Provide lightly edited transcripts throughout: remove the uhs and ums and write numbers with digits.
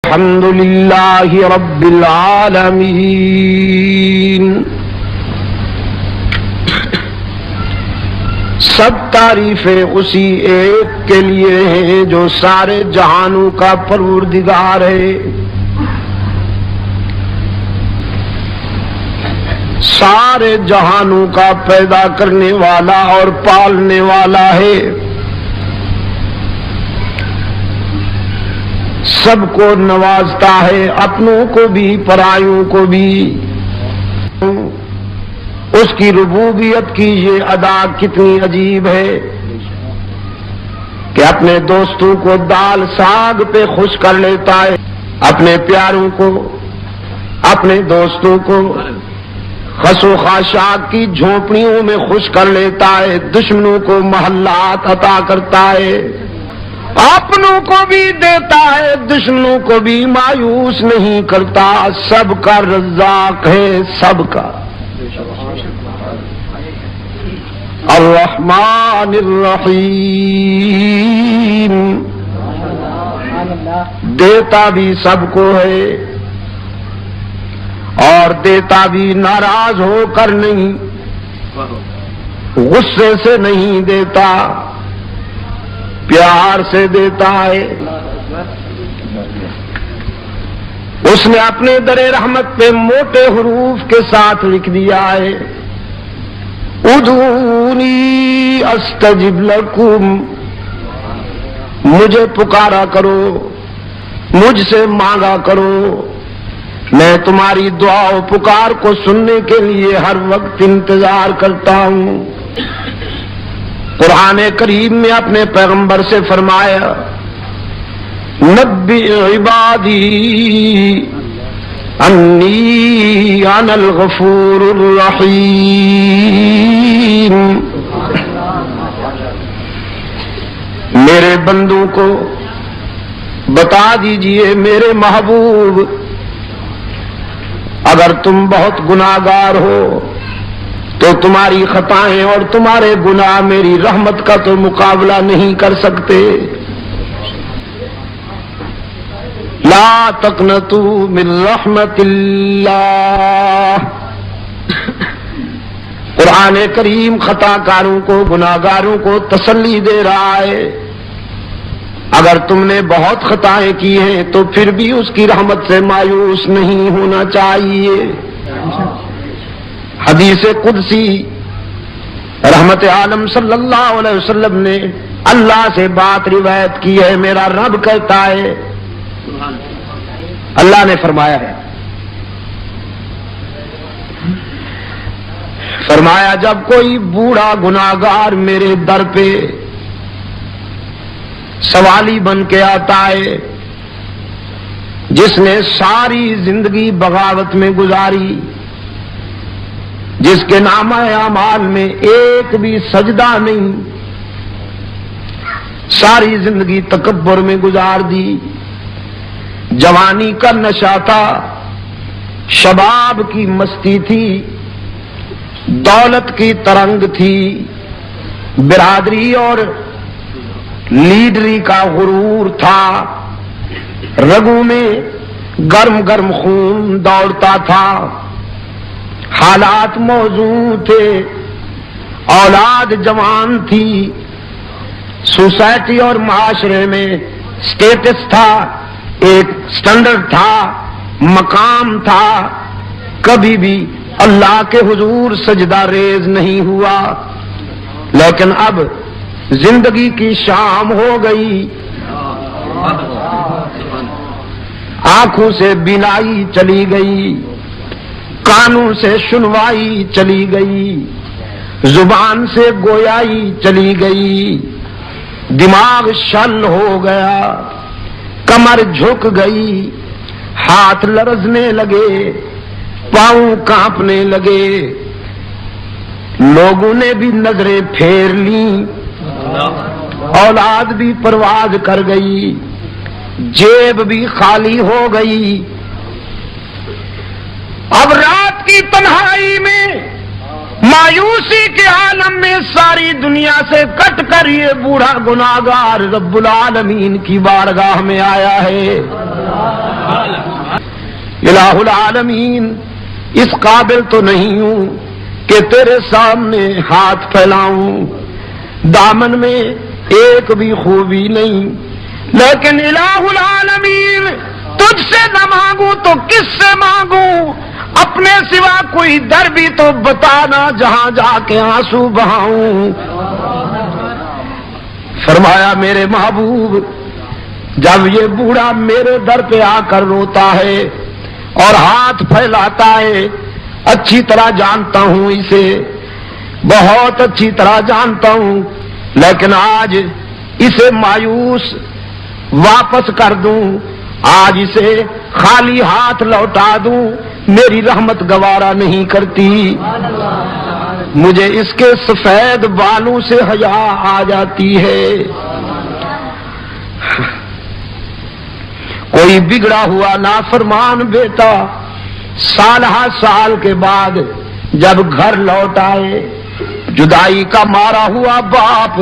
الحمد للہ رب العالمین، سب تعریفیں اسی ایک کے لیے ہیں جو سارے جہانوں کا پروردگار ہے، سارے جہانوں کا پیدا کرنے والا اور پالنے والا ہے، سب کو نوازتا ہے، اپنوں کو بھی پرایوں کو بھی۔ اس کی ربوبیت کی یہ ادا کتنی عجیب ہے کہ اپنے دوستوں کو دال ساگ پہ خوش کر لیتا ہے، اپنے پیاروں کو، اپنے دوستوں کو خس و خاشاک کی جھونپڑیوں میں خوش کر لیتا ہے، دشمنوں کو محلات عطا کرتا ہے، اپنوں کو بھی دیتا ہے، دشمنوں کو بھی مایوس نہیں کرتا، سب کا رزاق ہے، سب کا۔ الرحمن الرحیم، دیتا بھی سب کو ہے اور دیتا بھی ناراض ہو کر نہیں، غصے سے نہیں دیتا، پیار سے دیتا ہے۔ اس نے اپنے در رحمت پہ موٹے حروف کے ساتھ لکھ دیا ہے، ادعونی استجب لکم، مجھے پکارا کرو، مجھ سے مانگا کرو، میں تمہاری دعا و پکار کو سننے کے لیے ہر وقت انتظار کرتا ہوں۔ قرآن کریم میں اپنے پیغمبر سے فرمایا، نبئ عبادی انی انا الغفور الرحیم، میرے بندوں کو بتا دیجئے میرے محبوب، اگر تم بہت گناہگار ہو تو تمہاری خطائیں اور تمہارے گناہ میری رحمت کا تو مقابلہ نہیں کر سکتے۔ لا تقنطوا من رحمت اللہ، قرآن کریم خطا کاروں کو، گناہگاروں کو تسلی دے رہا ہے، اگر تم نے بہت خطائیں کی ہیں تو پھر بھی اس کی رحمت سے مایوس نہیں ہونا چاہیے۔ حدیث قدسی رحمت عالم صلی اللہ علیہ وسلم نے اللہ سے بات روایت کی ہے، میرا رب کہتا ہے، اللہ نے فرمایا ہے، فرمایا جب کوئی بوڑھا گناہگار میرے در پہ سوالی بن کے آتا ہے، جس نے ساری زندگی بغاوت میں گزاری، جس کے نامہ اعمال میں ایک بھی سجدہ نہیں، ساری زندگی تکبر میں گزار دی، جوانی کا نشہ تھا، شباب کی مستی تھی، دولت کی ترنگ تھی، برادری اور لیڈری کا غرور تھا، رگوں میں گرم گرم خون دوڑتا تھا، حالات موزوں تھے، اولاد جوان تھی، سوسائٹی اور معاشرے میں سٹیٹس تھا، ایک سٹینڈرڈ تھا، مقام تھا، کبھی بھی اللہ کے حضور سجدہ ریز نہیں ہوا، لیکن اب زندگی کی شام ہو گئی، آنکھوں سے بینائی چلی گئی، کانوں سے سنوائی چلی گئی، زبان سے گویائی چلی گئی، دماغ شل ہو گیا، کمر جھک گئی، ہاتھ لرزنے لگے، پاؤں کانپنے لگے، لوگوں نے بھی نظریں پھیر لیں، اولاد بھی پرواز کر گئی، جیب بھی خالی ہو گئی، اب رات کی تنہائی میں مایوسی کے عالم میں ساری دنیا سے کٹ کر یہ بوڑھا گناہگار رب العالمین کی بارگاہ میں آیا ہے۔ الہ العالمین اس قابل تو نہیں ہوں کہ تیرے سامنے ہاتھ پھیلاؤں، دامن میں ایک بھی خوبی نہیں، لیکن الہ العالمین تجھ سے نہ مانگوں تو کس سے مانگوں؟ اپنے سوا کوئی در بھی تو بتانا جہاں جا کے آنسو بہاؤں۔ فرمایا میرے محبوب جب یہ بوڑھا میرے در پہ آ کر روتا ہے اور ہاتھ پھیلاتا ہے، اچھی طرح جانتا ہوں اسے، بہت اچھی طرح جانتا ہوں، لیکن آج اسے مایوس واپس کر دوں، آج اسے خالی ہاتھ لوٹا دوں، میری رحمت گوارا نہیں کرتی، مجھے اس کے سفید بالوں سے حیا آ جاتی ہے۔ کوئی بگڑا ہوا نافرمان بیٹا سال ہر سال کے بعد جب گھر لوٹ آئے، جدائی کا مارا ہوا باپ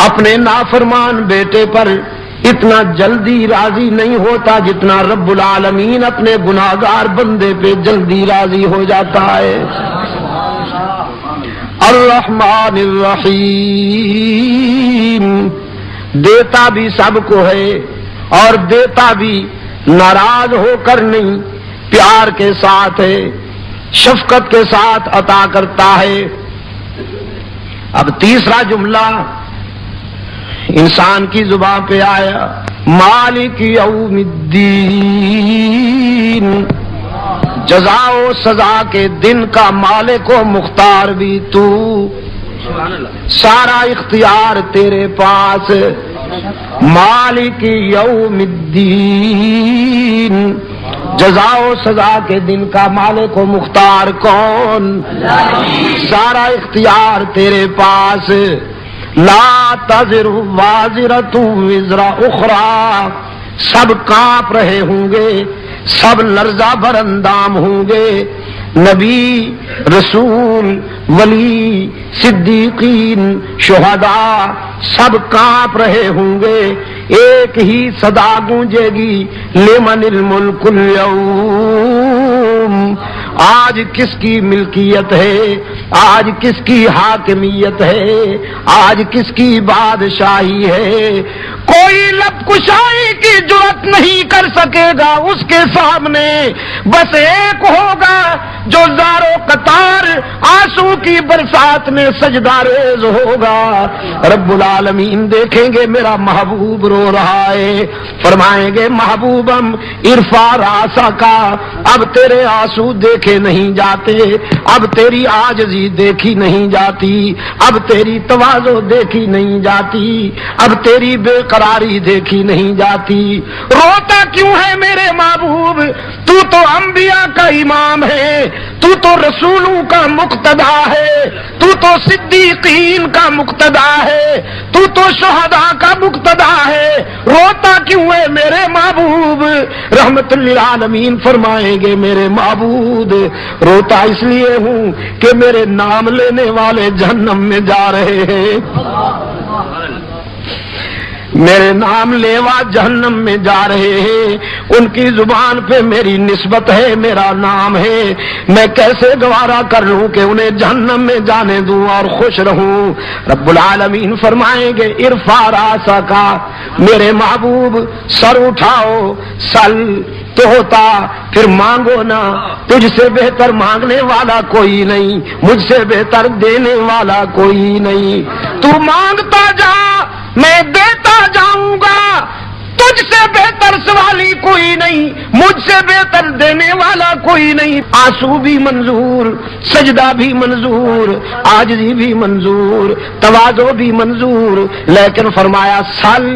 اپنے نافرمان بیٹے پر اتنا جلدی راضی نہیں ہوتا جتنا رب العالمین اپنے گناہگار بندے پہ جلدی راضی ہو جاتا ہے۔ الرحمن الرحیم، دیتا بھی سب کو ہے اور دیتا بھی ناراض ہو کر نہیں، پیار کے ساتھ ہے، شفقت کے ساتھ عطا کرتا ہے۔ اب تیسرا جملہ انسان کی زبان پہ آیا، مالک یوم الدین، جزا و سزا کے دن کا مالک و مختار بھی تو، سارا اختیار تیرے پاس، مالک یوم الدین، جزا و سزا کے دن کا مالک و مختار کون؟ سارا اختیار تیرے پاس، لا تزر وازرۃ وزر اخری، سب کانپ رہے ہوں گے، سب لرزہ بر اندام ہوں گے، نبی، رسول، ولی، صدیقین، شہداء سب کانپ رہے ہوں گے، ایک ہی صدا گونجے گی، لمن الملک اليوم، آج کس کی ملکیت ہے، آج کس کی حاکمیت ہے، آج کس کی بادشاہی ہے؟ کوئی لب کشائی کی جرات نہیں کر سکے گا اس کے سامنے، بس ایک ہوگا جو زارو قطار آنسو کی برسات میں سجدہ ریز ہوگا۔ رب العالمین دیکھیں گے میرا محبوب رو رہا ہے، فرمائیں گے محبوبم ارفع راسک، اب تیرے آنسو دیکھے نہیں جاتے، اب تیری عاجزی دیکھی نہیں جاتی، اب تیری تواضع دیکھی نہیں جاتی، اب تیری بے قراری دیکھی نہیں جاتی۔ روتا کیوں ہے میرے محبوب؟ تو انبیاء کا امام ہے، تو رسولوں کا مقتدا ہے، تو صدیقین کا مقتدا ہے، تو شہداء کا مقتدا ہے، روتا کیوں ہے میرے محبوب؟ رحمت للعالمین فرمائیں گے میرے معبود روتا اس لیے ہوں کہ میرے نام لینے والے جہنم میں جا رہے ہیں، میرے نام لیوا جہنم میں جا رہے ہیں، ان کی زبان پہ میری نسبت ہے، میرا نام ہے، میں کیسے گوارا کر لوں کہ انہیں جہنم میں جانے دوں اور خوش رہوں؟ رب العالمین فرمائیں گے ارفع راسک، میرے محبوب سر اٹھاؤ، سل تو ہوتا پھر مانگو نا، تجھ سے بہتر مانگنے والا کوئی نہیں، مجھ سے بہتر دینے والا کوئی نہیں، تو مانگتا جا میں دیتا جاؤں گا، تجھ سے بہتر سوالی کوئی نہیں، مجھ سے بہتر دینے والا کوئی نہیں۔ آنسو بھی منظور، سجدہ بھی منظور، عاجزی بھی منظور، تواضع بھی منظور، لیکن فرمایا سل،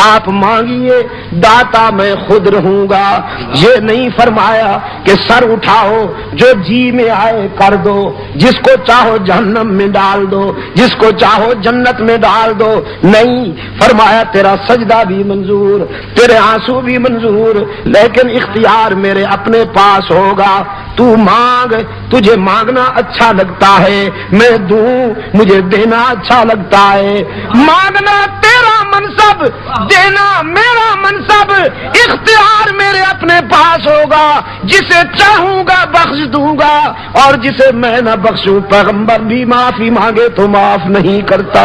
آپ مانگیے، داتا میں خود رہوں گا۔ یہ نہیں فرمایا کہ سر اٹھاؤ، جو جی میں آئے کر دو، جس کو چاہو جہنم میں ڈال دو، جس کو چاہو جنت میں ڈال دو، نہیں، فرمایا تیرا سجدہ بھی منظور، تیرے آنسو بھی منظور، لیکن اختیار میرے اپنے پاس ہوگا۔ تو مانگ، تجھے مانگنا اچھا لگتا ہے، میں دوں، مجھے دینا اچھا لگتا ہے۔ مانگنا تیرا منصب، دینا میرا منصب، اختیار میرے اپنے پاس ہوگا۔ ہوگا، جسے چاہوں گا بخش دوں گا، اور جسے میں نہ بخشوں پیغمبر بھی معافی مانگے تو معاف نہیں کرتا۔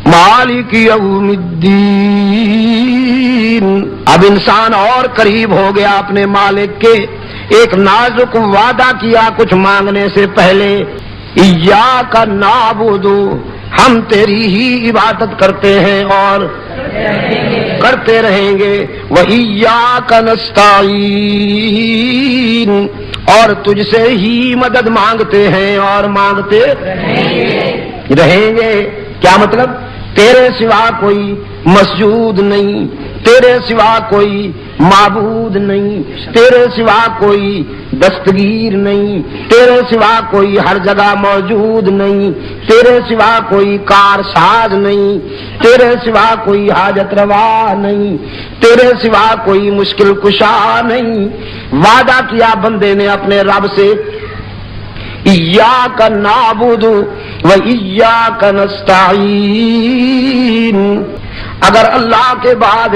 مالک یوم الدین، اب انسان اور قریب ہو گیا اپنے مالک کے۔ ایک نازک وعدہ کیا کچھ مانگنے سے پہلے، ایاک نعبد، ہم تیری ہی عبادت کرتے ہیں اور کرتے رہیں گے، وَإِيَّاكَ نَسْتَعِينُ، اور تجھ سے ہی مدد مانگتے ہیں اور مانگتے رہیں گے۔ کیا مطلب؟ تیرے سوا کوئی مسجود نہیں، تیرے سوا کوئی معبود نہیں، تیرے سوا کوئی دستگیر نہیں، تیرے سوا کوئی ہر جگہ موجود نہیں، تیرے سوا کوئی کار ساز نہیں، تیرے سوا کوئی حاجت روا نہیں، تیرے سوا کوئی مشکل کشا نہیں۔ وعدہ کیا بندے نے اپنے رب سے، ایاک نعبد وایاک نستعین۔ اگر اللہ کے بعد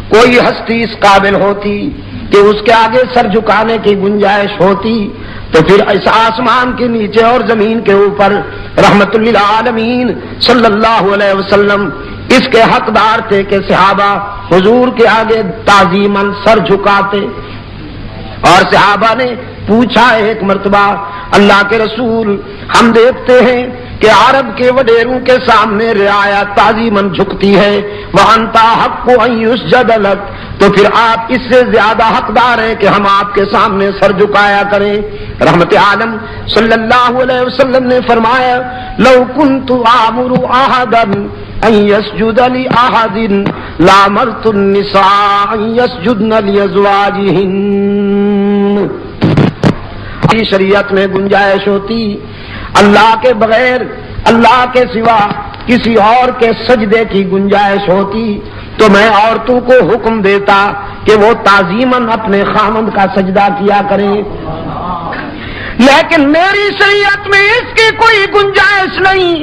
کوئی ہستی اس قابل ہوتی کہ اس کے آگے سر جھکانے کی گنجائش ہوتی تو پھر اس آسمان کے نیچے اور زمین کے اوپر رحمت للعالمین صلی اللہ علیہ وسلم اس کے حقدار تھے کہ صحابہ حضور کے آگے تعظیماً سر جھکاتے۔ اور صحابہ نے پوچھا ایک مرتبہ، اللہ کے رسول ہم دیکھتے ہیں کہ عرب کے وڈیروں کے سامنے رعایا تعظیماً جھکتی ہے، وَأَنْتَ حَقُّ أَن يُسْجَدَ لَكَ، تو پھر آپ اس سے زیادہ حقدار ہیں کہ ہم آپ کے سامنے سر جھکایا کریں۔ رحمت عالم صلی اللہ علیہ وسلم نے فرمایا، لَوْ كُنْتُ آمُرُ أَحَدًا أَن يَسْجُدَ لِأَحَدٍ لَأَمَرْتُ النِّسَاءَ أَن يَسْجُدْنَ لِأَزْوَاجِهِنَّ۔ شریعت میں گنجائش ہوتی اللہ کے بغیر، اللہ کے سوا کسی اور کے سجدے کی گنجائش ہوتی تو میں عورتوں کو حکم دیتا کہ وہ تعظیماً اپنے خامند کا سجدہ کیا کریں، لیکن میری شریعت میں اس کی کوئی گنجائش نہیں۔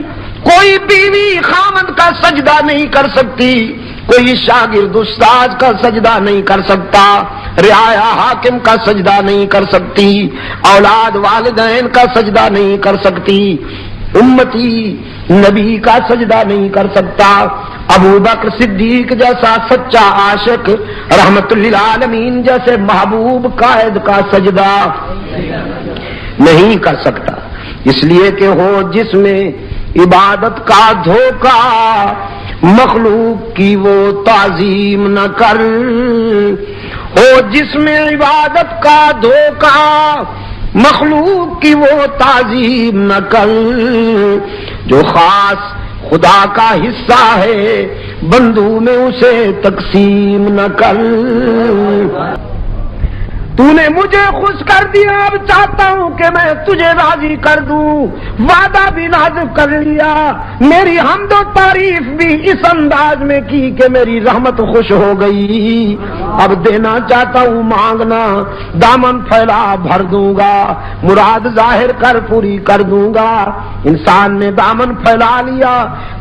کوئی بیوی خامند کا سجدہ نہیں کر سکتی، کوئی شاگرد استاد کا سجدہ نہیں کر سکتا، رعایا حاکم کا سجدہ نہیں کر سکتی، اولاد والدین کا سجدہ نہیں کر سکتی، امتی نبی کا سجدہ نہیں کر سکتا، ابو بکر صدیق جیسا سچا عاشق رحمت للعالمین جیسے محبوب قائد کا سجدہ نہیں کر سکتا، اس لیے کہ ہو جس میں عبادت کا دھوکہ مخلوق کی وہ تعظیم نہ کر، ہو جس میں عبادت کا دھوکہ مخلوق کی وہ تعظیم نہ کر، جو خاص خدا کا حصہ ہے بندوں میں اسے تقسیم نہ کر۔ تو نے مجھے خوش کر دیا، اب چاہتا ہوں کہ میں تجھے راضی کر دوں، وعدہ بھی نازک کر لیا، میری حمد و تعریف بھی اس انداز میں کی کہ میری رحمت خوش ہو گئی، اب دینا چاہتا ہوں مانگنا، دامن پھیلا بھر دوں گا، مراد ظاہر کر پوری کر دوں گا۔ انسان نے دامن پھیلا لیا،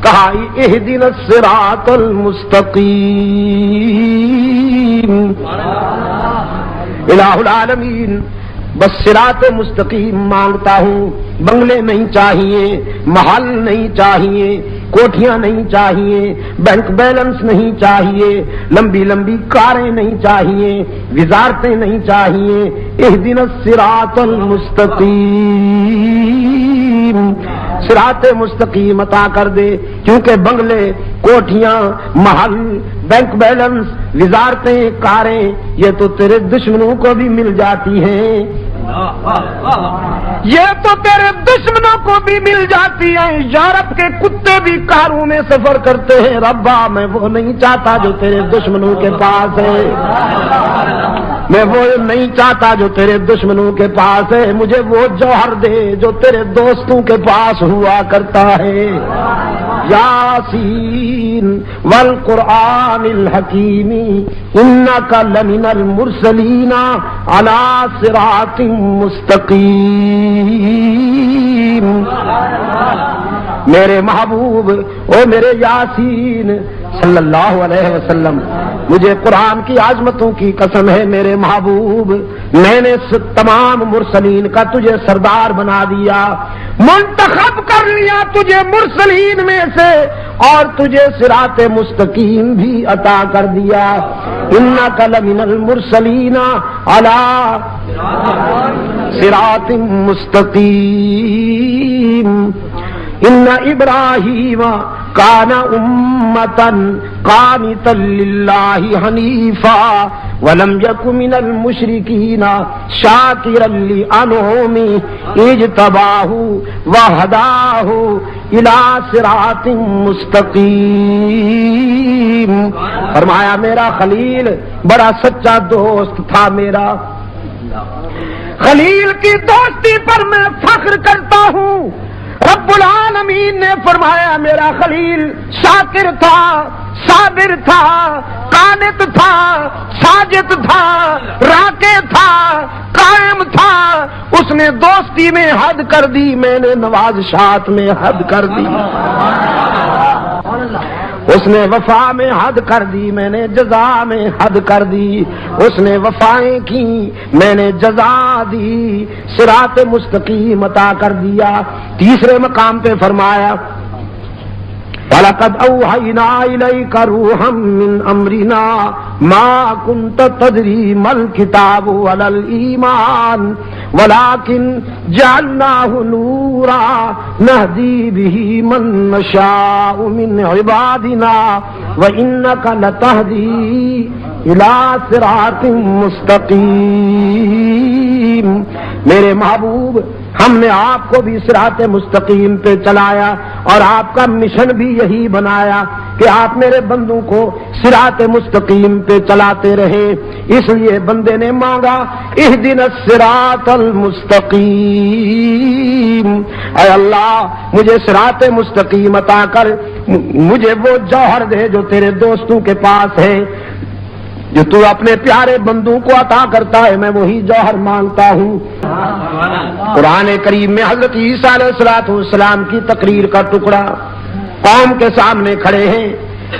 کہا اہدنا الصراط المستقیم، الہ العالمین بس صراط مستقیم مانگتا ہوں، بنگلے نہیں چاہیے، محل نہیں چاہیے، کوٹھیاں نہیں چاہیے، بینک بیلنس نہیں چاہیے، لمبی لمبی کاریں نہیں چاہیے، وزارتیں نہیں چاہیے، اہدنا الصراط المستقیم، صراط مستقیم عطا کر دے، کیونکہ بنگلے، کوٹھیاں، محل، بینک بیلنس، وزارتیں، کاریں یہ تو تیرے دشمنوں کو بھی مل جاتی ہیں، یہ تو تیرے دشمنوں کو بھی مل جاتی ہیں۔ یورپ کے کتے بھی کاروں میں سفر کرتے ہیں، ربا میں وہ نہیں چاہتا جو تیرے دشمنوں کے پاس ہے، میں وہ نہیں چاہتا جو تیرے دشمنوں کے پاس ہے، مجھے وہ جوہر دے جو تیرے دوستوں کے پاس ہوا کرتا ہے۔ یاسین والقرآن الحکیم انک لمن المرسلین علی صراط مستقیم۔ میرے محبوب، او میرے یاسین صلی اللہ علیہ وسلم، مجھے قرآن کی عظمتوں کی قسم ہے میرے محبوب، میں نے تمام مرسلین کا تجھے سردار بنا دیا، منتخب کر لیا تجھے مرسلین میں سے، اور تجھے صراط مستقیم بھی عطا کر دیا۔ انک لمن المرسلین علی صراط مستقیم۔ ان ابراہیم کان امۃ قانتا للہ حنیفا ولم یک من المشرکین شاکرا لانعمہ اجتباہ وہداہ الی صراط مستقیم۔ فرمایا میرا خلیل بڑا سچا دوست تھا، میرا خلیل کی دوستی پر میں فخر کرتا ہوں۔ رب العالمین نے فرمایا میرا خلیل شاکر تھا، صابر تھا، قانت تھا، ساجد تھا، راکع تھا، قائم تھا، اس نے دوستی میں حد کر دی، میں نے نوازشات میں حد کر دی، اس نے وفا میں حد کر دی، میں نے جزا میں حد کر دی، اس نے وفائیں کی، میں نے جزا دی، صراط مستقیم عطا کر دیا۔ تیسرے مقام پہ فرمایا وَلَقَدْ أَوْحَيْنَا إِلَيْكَ رُوحًا مِّنْ أَمْرِنَا مَا كُنْتَ تَدْرِي مَا الْكِتَابُ وَلَا الْإِيمَانُ وَلَكِنْ جَعَلْنَاهُ نُورًا نَهْدِي بِهِ مَن نَّشَاءُ مِنْ عِبَادِنَا وَإِنَّكَ لَتَهْدِي إِلَى صِرَاطٍ مُّسْتَقِيمٍ۔ میرے محبوب، ہم نے آپ کو بھی صراط مستقیم پہ چلایا، اور آپ کا مشن بھی یہی بنایا کہ آپ میرے بندوں کو صراط مستقیم پہ چلاتے رہے۔ اس لیے بندے نے مانگا اہدنا الصراط المستقیم، اے اللہ مجھے صراط مستقیم عطا کر، مجھے وہ جوہر دے جو تیرے دوستوں کے پاس ہے، جو تو اپنے پیارے بندوں کو عطا کرتا ہے، میں وہی جوہر مانگتا ہوں۔ قرآن کریم میں حضرت عیسیٰ علیہ السلام کی تقریر کا ٹکڑا قوم کے سامنے کھڑے ہیں،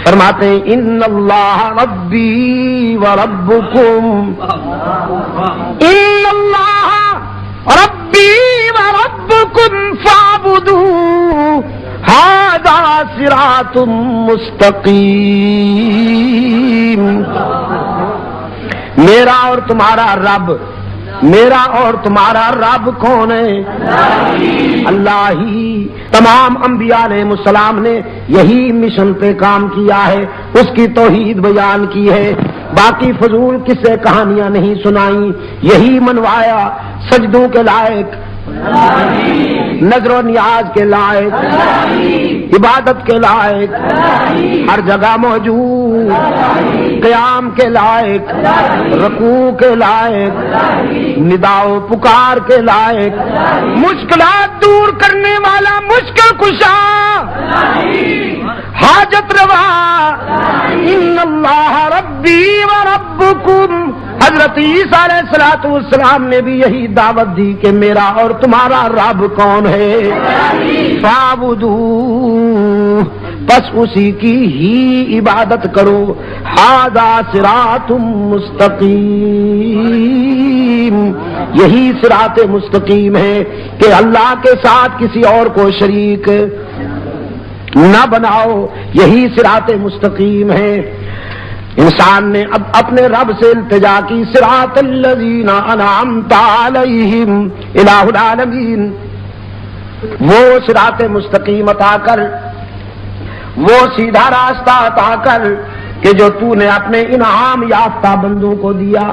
فرماتے ہیں ان اللہ ربی و ربکم، ان اللہ ربی و ربکم فاعبدوہ ھذا صراط مستقیم۔ میرا اور تمہارا رب، میرا اور تمہارا رب کون ہے؟ اللہ ہی۔ تمام انبیاء علیہ السلام نے یہی مشن پہ کام کیا ہے، اس کی توحید بیان کی ہے، باقی فضول قصے کہانیاں نہیں سنائیں، یہی منوایا، سجدوں کے لائق، نظر و نیاز کے لائق، عبادت کے لائق، ہر جگہ موجود، قیام کے لائق، رکوع کے لائق، ندا و پکار کے لائق، مشکلات دور کرنے والا مشکل کشا، حاجت روا، ان اللہ ربی و ربکم۔ حضرت عیسیٰ علیہ السلام نے بھی یہی دعوت دی کہ میرا اور تمہارا رب کون ہے؟ فاعبدوہ، بس اسی کی ہی عبادت کرو، ھذا صراط مستقیم، یہی صراط مستقیم ہے کہ اللہ کے ساتھ کسی اور کو شریک نہ بناؤ، یہی صراط مستقیم ہے۔ انسان نے اب اپنے رب سے التجا کی، صراط الذین انعمت علیہم الہ العالمین، وہ صراط مستقیم عطا کر، وہ سیدھا راستہ عطا کر کہ جو تو نے اپنے انعام یافتہ بندوں کو دیا۔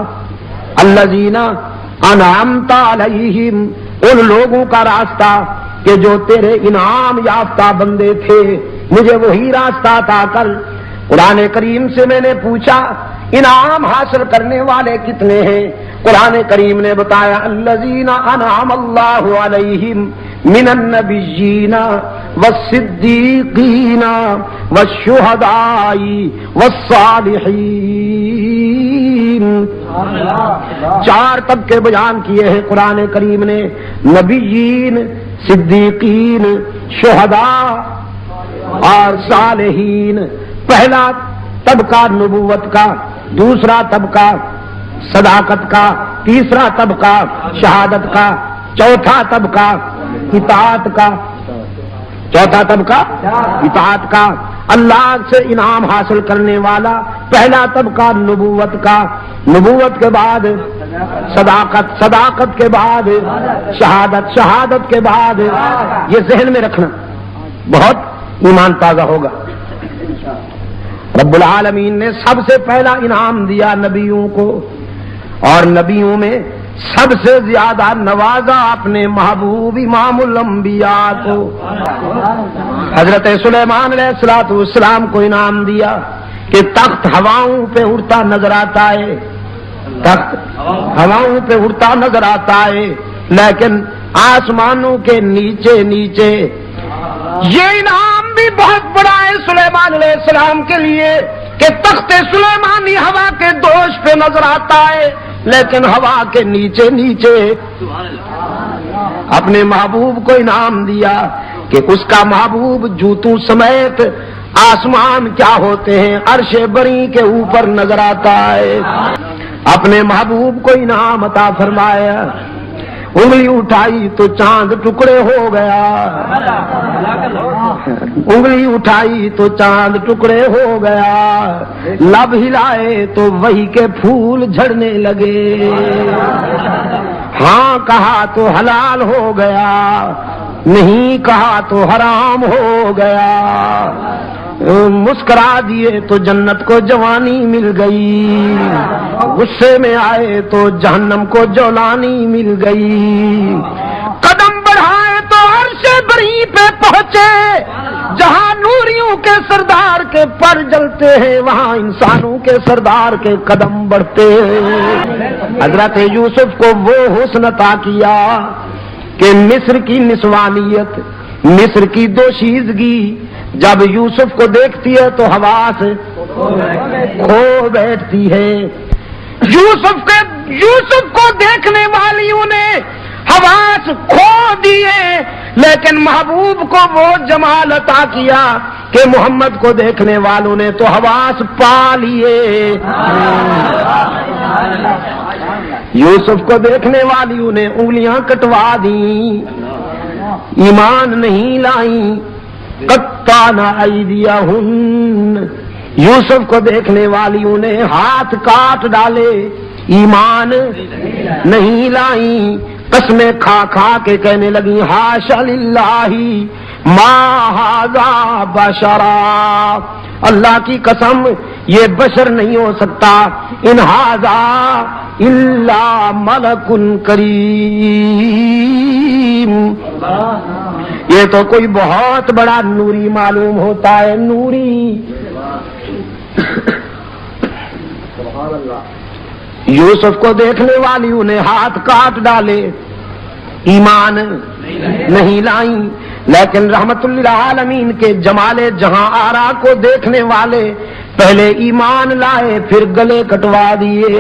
الذین انعمت علیہم، ان لوگوں کا راستہ کہ جو تیرے انعام یافتہ بندے تھے، مجھے وہی راستہ عطا کر۔ قرآن کریم سے میں نے پوچھا انعام حاصل کرنے والے کتنے ہیں؟ قرآن کریم نے بتایا الذین انعم اللہ علیہم من النبیین والصدیقین والشہداء والصالحین۔ چار طبقے بیان کیے ہیں قرآن کریم نے، نبیین، صدیقین، شہداء اور صالحین۔ پہلا طبقہ نبوت کا، دوسرا طبقہ صداقت کا، تیسرا طبقہ شہادت کا، چوتھا طبقہ اطاعت کا، چوتھا طبقہ اطاعت کا، اللہ سے انعام حاصل کرنے والا۔ پہلا طبقہ نبوت کا، نبوت کے بعد صداقت، صداقت کے بعد شہادت، شہادت کے بعد، یہ ذہن میں رکھنا، بہت ایمان تازہ ہوگا۔ رب العالمین نے سب سے پہلا انعام دیا نبیوں کو، اور نبیوں میں سب سے زیادہ نوازا اپنے محبوب امام الانبیاء کو۔ حضرت سلیمان علیہ السلام کو انعام دیا کہ تخت ہواؤں پہ اڑتا نظر آتا ہے، تخت ہواؤں پہ اڑتا نظر آتا ہے، لیکن آسمانوں کے نیچے نیچے۔ یہ انعام بھی بہت بڑا ہے سلیمان علیہ السلام کے لیے کہ تخت سلیمانی ہوا کے دوش پہ نظر آتا ہے، لیکن ہوا کے نیچے نیچے اپنے محبوب کو انعام دیا کہ اس کا محبوب جوتوں سمیت آسمان کیا ہوتے ہیں عرش بری کے اوپر نظر آتا ہے۔ اپنے محبوب کو انعام عطا فرمایا، انگلی اٹھائی تو چاند ٹکڑے ہو گیا، انگلی اٹھائی تو چاند ٹکڑے ہو گیا، لب ہلائے تو وہی کے پھول جھڑنے لگے، ہاں کہا تو حلال ہو گیا، نہیں کہا تو حرام ہو گیا، مسکرا دیے تو جنت کو جوانی مل گئی، غصے میں آئے تو جہنم کو جولانی مل گئی، قدم بڑھائے تو عرش بری پہ پہنچے، جہاں نوریوں کے سردار کے پر جلتے ہیں وہاں انسانوں کے سردار کے قدم بڑھتے ہیں۔ حضرت یوسف کو وہ حسن عطا کیا کہ مصر کی نسوانیت، مصر کی دوشیزگی جب یوسف کو دیکھتی ہے تو حواس کھو بیٹھتی ہے۔ یوسف کو دیکھنے والیوں نے حواس کھو دیے، لیکن محبوب کو وہ جمال عطا کیا کہ محمد کو دیکھنے والوں نے تو حواس پا لیے۔ یوسف کو دیکھنے والیوں نے انگلیاں کٹوا دیں، ایمان نہیں لائیں، قطعنا ایدیہن۔ یوسف کو دیکھنے والیوں نے ہاتھ کاٹ ڈالے، ایمان نہیں لائیں، قسمیں کھا کھا کے کہنے لگی حاشا للہ ما ھذا بشرا، اللہ کی قسم یہ بشر نہیں ہو سکتا، ان ھذا الا ملک کریم، یہ تو کوئی بہت بڑا نوری معلوم ہوتا ہے، نوری۔ یوسف کو دیکھنے والیوں نے ہاتھ کاٹ ڈالے، ایمان نہیں لائیں، لیکن رحمت للعالمین کے جمال جہاں آرا کو دیکھنے والے پہلے ایمان لائے پھر گلے کٹوا دیے۔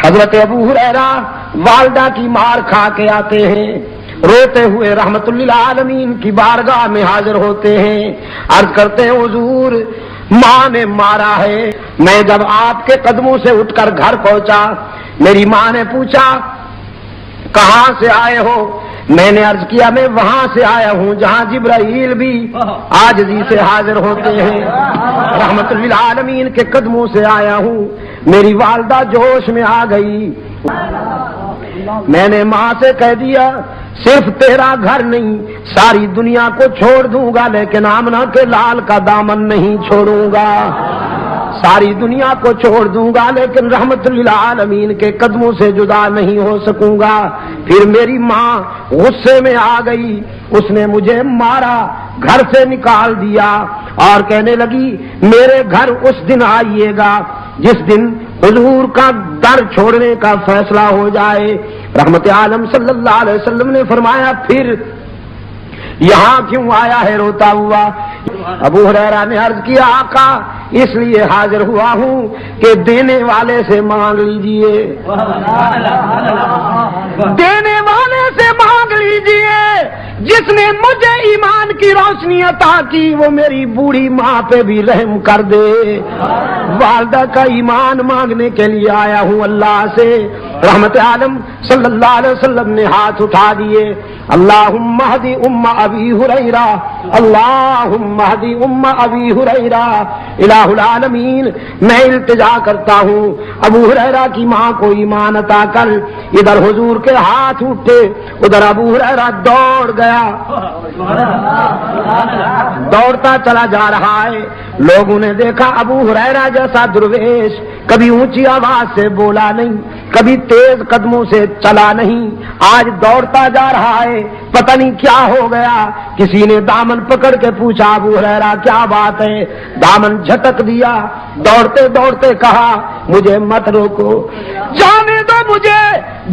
حضرت ابو ہریرہ والدہ کی مار کھا کے آتے ہیں، روتے ہوئے رحمت للعالمین کی بارگاہ میں حاضر ہوتے ہیں، عرض کرتے ہیں حضور ماں نے مارا ہے۔ میں جب آپ کے قدموں سے اٹھ کر گھر پہنچا، میری ماں نے پوچھا کہاں سے آئے ہو؟ میں نے عرض کیا میں وہاں سے آیا ہوں جہاں جبرائیل بھی عاجزی سے حاضر ہوتے ہیں، رحمت للعالمین کے قدموں سے آیا ہوں۔ میری والدہ جوش میں آ گئی، میں نے ماں سے کہہ دیا صرف تیرا گھر نہیں ساری دنیا کو چھوڑ دوں گا، لیکن آمنہ کے لال کا دامن نہیں چھوڑوں گا، ساری دنیا کو چھوڑ دوں گا لیکن رحمت للعالمین کے قدموں سے جدا نہیں ہو سکوں گا۔ پھر میری ماں غصے میں آ گئی، اس نے مجھے مارا، گھر سے نکال دیا اور کہنے لگی میرے گھر اس دن آئیے گا جس دن حضور کا در چھوڑنے کا فیصلہ ہو جائے۔ رحمت عالم صلی اللہ علیہ وسلم نے فرمایا پھر یہاں کیوں آیا ہے روتا ہوا؟ ابو ہریرہ نے عرض کیا آقا اس لیے حاضر ہوا ہوں کہ دینے والے سے مانگ لیجئے، دینے والے سے مانگ لیجئے، جس نے مجھے ایمان کی روشنی عطا کی وہ میری بوڑھی ماں پہ بھی رحم کر دے۔ والدہ کا ایمان مانگنے کے لیے آیا ہوں اللہ سے۔ رحمت عالم صلی اللہ علیہ وسلم نے ہاتھ اٹھا دیے، اللہم اہدی ام ابی ہریرہ، اللہم اہدی ام ابی ہریرہ۔ الہ العالمین میں التجا کرتا ہوں ابو ہریرہ کی ماں کو ایمان عطا کر۔ ادھر حضور کے ہاتھ اٹھے، ادھر ابو ہریرہ دوڑ گیا، دوڑتا چلا جا رہا ہے۔ لوگوں نے دیکھا ابو ہریرہ جیسا درویش کبھی اونچی آواز سے بولا نہیں، کبھی تیز قدموں سے چلا نہیں، آج دوڑتا جا رہا ہے، پتہ نہیں کیا ہو گیا۔ کسی نے دامن پکڑ کے پوچھا ابو ہریرہ کیا بات ہے، دامن جھٹک دیا، دوڑتے دوڑتے کہا مجھے مت روکو، جانے دو مجھے،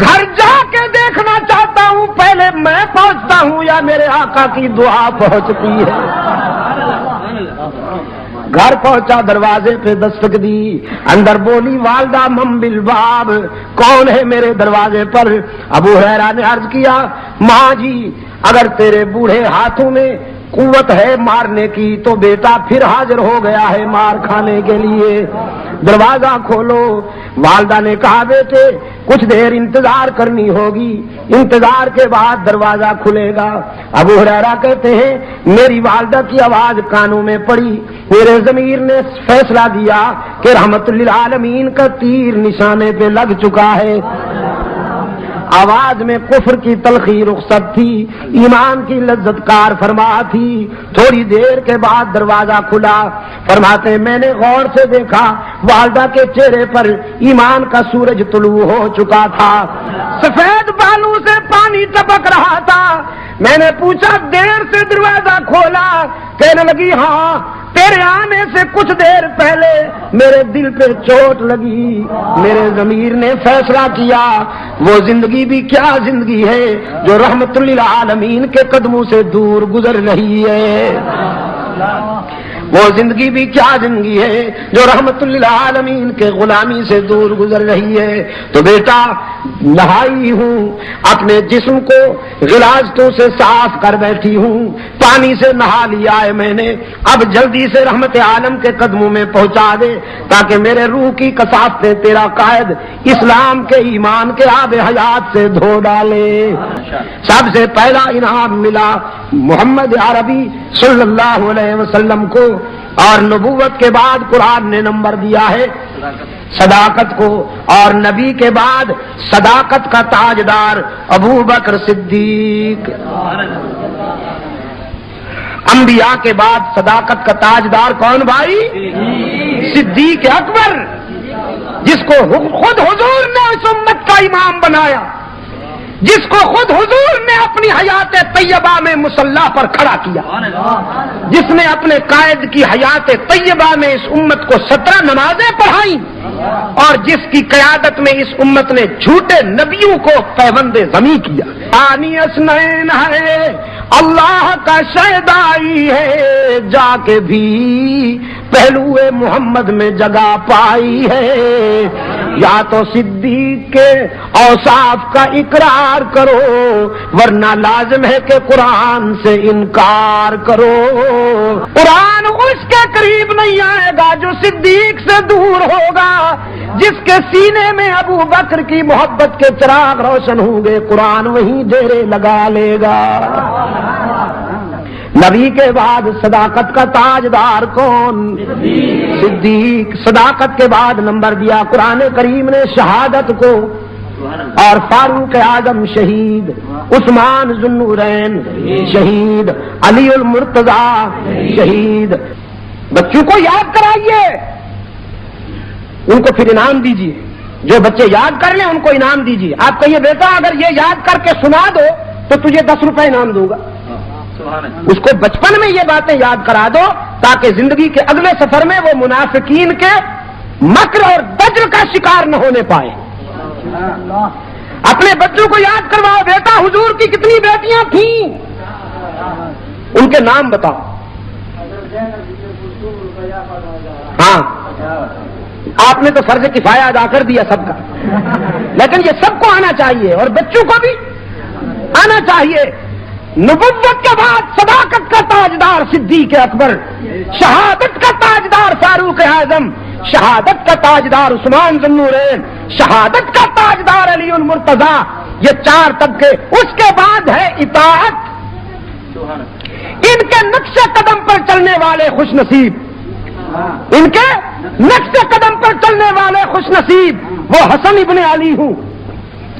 گھر جا کے دیکھنا چاہتا ہوں پہلے میں پہنچتا ہوں یا میرے آقا کی دعا پہنچتی ہے۔ گھر پہنچا، دروازے پہ دستک دی، اندر بولی والدہ من بالباب، کون ہے میرے دروازے پر؟ ابو ہریرہ نے عرض کیا ماں جی اگر تیرے بوڑھے ہاتھوں میں قوت ہے مارنے کی تو بیٹا پھر حاضر ہو گیا ہے مار کھانے کے لیے، دروازہ کھولو۔ والدہ نے کہا بیٹے کچھ دیر انتظار کرنی ہوگی، انتظار کے بعد دروازہ کھلے گا۔ ابو ہریرہ کہتے ہیں میری والدہ کی آواز کانوں میں پڑی، میرے ضمیر نے فیصلہ دیا کہ رحمت للعالمین کا تیر نشانے پہ لگ چکا ہے۔ آواز میں کفر کی تلخی رخصت تھی، ایمان کی لذت کار فرما تھی۔ تھوڑی دیر کے بعد دروازہ کھلا، فرماتے میں نے غور سے دیکھا والدہ کے چہرے پر ایمان کا سورج طلوع ہو چکا تھا، سفید بالوں سے پانی ٹپک رہا تھا۔ میں نے پوچھا دیر سے دروازہ کھولا؟ کہنے لگی ہاں تیرے آنے سے کچھ دیر پہلے میرے دل پہ چوٹ لگی، میرے ضمیر نے فیصلہ کیا وہ زندگی بھی کیا زندگی ہے جو رحمت للعالمین کے قدموں سے دور گزر رہی ہے، وہ زندگی بھی کیا زندگی ہے جو رحمت للعالمین کے غلامی سے دور گزر رہی ہے۔ تو بیٹا نہائی ہوں، اپنے جسم کو غلاظتوں سے صاف کر بیٹھی ہوں، پانی سے نہا لیا ہے میں نے، اب جلدی سے رحمت عالم کے قدموں میں پہنچا دے تاکہ میرے روح کی کثافتیں تیرا قائد اسلام کے ایمان کے آب حیات سے دھو ڈالے۔ سب سے پہلا انعام ملا محمد عربی صلی اللہ علیہ وسلم کو، اور نبوت کے بعد قرآن نے نمبر دیا ہے صداقت کو، اور نبی کے بعد صداقت کا تاجدار ابو بکر صدیق، انبیاء کے بعد صداقت کا تاجدار کون بھائی؟ صدیق اکبر، جس کو خود حضور نے اس امت کا امام بنایا، جس کو خود حضور نے اپنی حیات طیبہ میں مصلی پر کھڑا کیا، جس نے اپنے قائد کی حیات طیبہ میں اس امت کو 17 نمازیں پڑھائیں، اور جس کی قیادت میں اس امت نے جھوٹے نبیوں کو پیوند زمیں کیا۔ آنی اسنین ہے اللہ کا شہدائی ہے، جا کے بھی پہلو محمد میں جگہ پائی ہے، یا تو صدیق کے اوصاف کا اقرار کرو ورنہ لازم ہے کہ قرآن سے انکار کرو۔ قرآن اس کے قریب نہیں آئے گا جو صدیق سے دور ہوگا، جس کے سینے میں ابو بکر کی محبت کے چراغ روشن ہوں گے قرآن وہیں ڈیرے لگا لے گا۔ نبی کے بعد صداقت کا تاجدار کون؟ صدیق۔ صداقت کے بعد نمبر دیا قرآن کریم نے شہادت کو، اور فاروق اعظم شہید، عثمان ذو النورین شہید، علی المرتضی شہید۔ بچوں کو یاد کرائیے، ان کو پھر انعام دیجیے، جو بچے یاد کر لیں ان کو انعام دیجیے۔ آپ کہیے بیٹا اگر یہ یاد کر کے سنا دو تو تجھے 10 روپے انعام دوں گا۔ اس کو بچپن میں یہ باتیں یاد کرا دو تاکہ زندگی کے اگلے سفر میں وہ منافقین کے مکر اور دجل کا شکار نہ ہونے پائے۔ اپنے بچوں کو یاد کرواؤ، بیٹا حضور کی کتنی بیٹیاں تھیں، ان کے نام بتاؤ، ہاں آپ نے تو فرض کفایہ ادا کر دیا سب کا، لیکن یہ سب کو آنا چاہیے اور بچوں کو بھی آنا چاہیے۔ نبوت کے بعد صداقت کا تاجدار صدیق اکبر، شہادت کا تاجدار فاروق اعظم، شہادت کا تاجدار عثمان ذو النورین، شہادت کا تاجدار علی المرتضی، یہ چار طبقے۔ اس کے بعد ہے اطاعت، ان کے نقش قدم پر چلنے والے خوش نصیب، ان کے نقش قدم پر چلنے والے خوش نصیب، وہ حسن ابن علی ہوں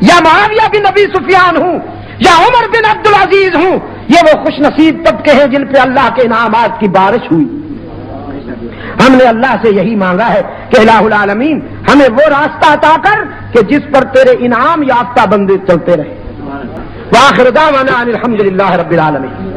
یا معاویہ بن ابی سفیان ہوں یا عمر بن عبد العزیز ہوں، یہ وہ خوش نصیب طبقے ہیں جن پہ اللہ کے انعامات کی بارش ہوئی۔ ہم نے اللہ سے یہی مانگا ہے کہ الہ العالمین ہمیں وہ راستہ عطا کر کہ جس پر تیرے انعام یافتہ بندے چلتے رہے۔ وآخر دعوانا ان الحمد للہ رب العالمین۔